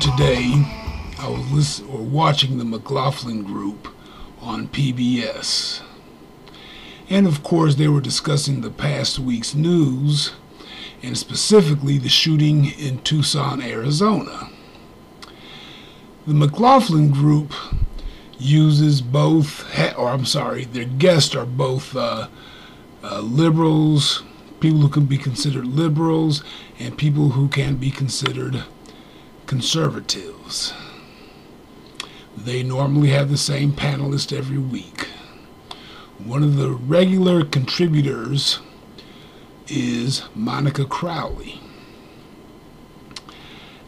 today, I was watching the McLaughlin Group on PBS. And of course, they were discussing the past week's news, and specifically the shooting in Tucson, Arizona. The McLaughlin Group uses their guests are both liberals, people who can be considered liberals, and people who can be considered conservatives. They normally have the same panelist every week. One of the regular contributors is Monica Crowley.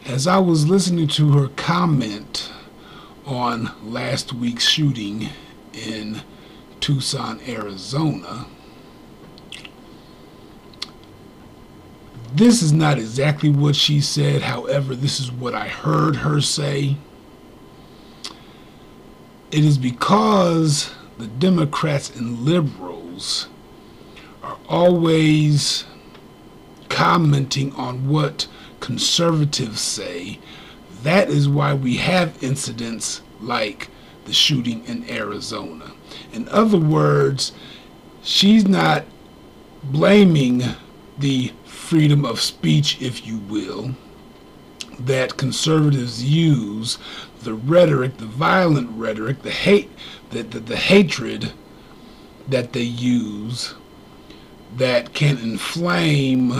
As I was listening to her comment on last week's shooting in Tucson, Arizona, this is not exactly what she said. However, this is what I heard her say. It is because the Democrats and liberals are always commenting on what conservatives say. That is why we have incidents like the shooting in Arizona. In other words, she's not blaming the freedom of speech, if you will, that conservatives use, the rhetoric, the violent rhetoric, the hatred that they use that can inflame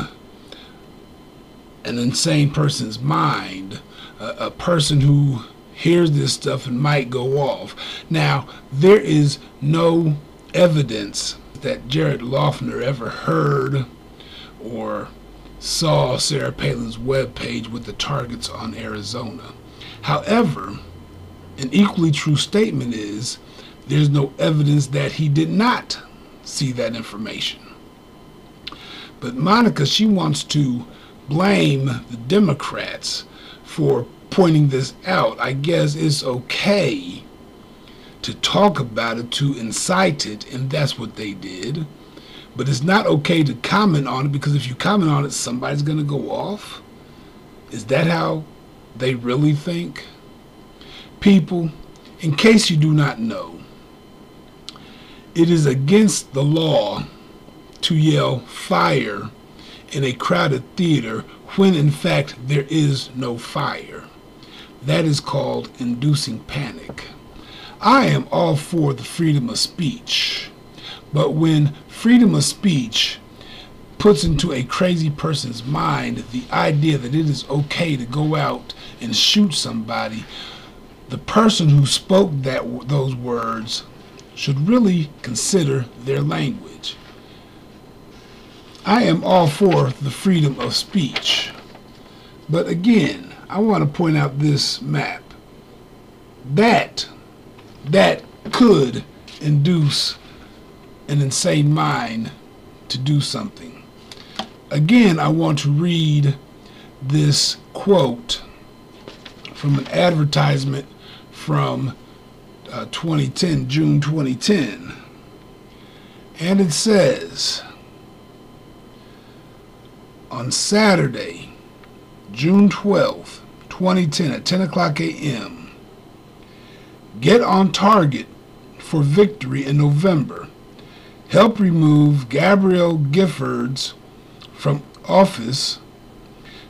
an insane person's mind, a person who hears this stuff and might go off. Now, there is no evidence that Jared Loughner ever heard or saw Sarah Palin's webpage with the targets on Arizona. However, an equally true statement is there's no evidence that he did not see that information. But Monica, she wants to blame the Democrats for pointing this out. I guess it's okay to talk about it, to incite it, and that's what they did. But it's not okay to comment on it, because if you comment on it, somebody's going to go off. Is that how they really think? People, in case you do not know, it is against the law to yell fire in a crowded theater when in fact there is no fire. That is called inducing panic. I am all for the freedom of speech, but when freedom of speech puts into a crazy person's mind the idea that it is okay to go out and shoot somebody, the person who spoke those words should really consider their language. I am all for the freedom of speech, but again, I want to point out this map. That could induce an insane mind to do something. Again, I want to read this quote from an advertisement from 2010, June 2010. And it says, on Saturday, June 12th, 2010 at 10 o'clock a.m., get on target for victory in November. Help remove Gabrielle Giffords from office.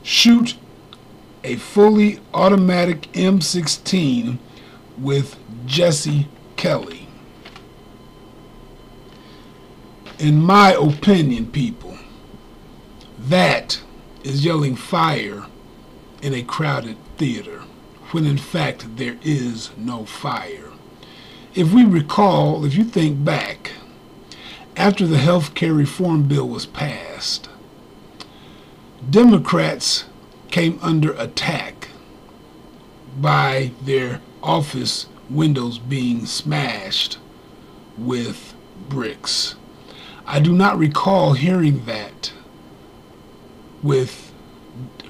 Shoot a fully automatic M16 with Jesse Kelly. In my opinion, people, that is yelling fire in a crowded theater when in fact there is no fire. If we recall, if you think back, after the health care reform bill was passed, Democrats came under attack by their office windows being smashed with bricks. I do not recall hearing that with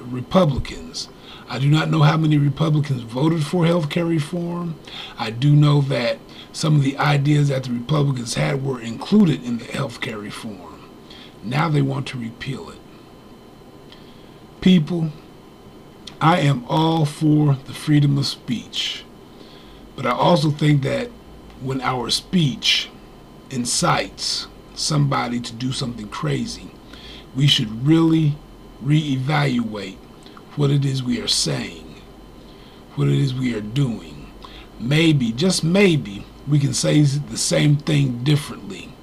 Republicans. I do not know how many Republicans voted for health care reform. I do know that some of the ideas that the Republicans had were included in the health care reform. Now they want to repeal it. People, I am all for the freedom of speech, but I also think that when our speech incites somebody to do something crazy, we should really reevaluate what it is we are saying, what it is we are doing. Maybe, just maybe, we can say the same thing differently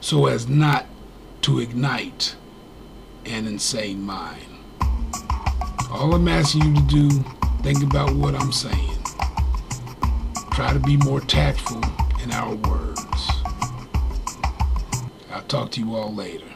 so as not to ignite an insane mind. All I'm asking you to do, think about what I'm saying. Try to be more tactful in our words. I'll talk to you all later.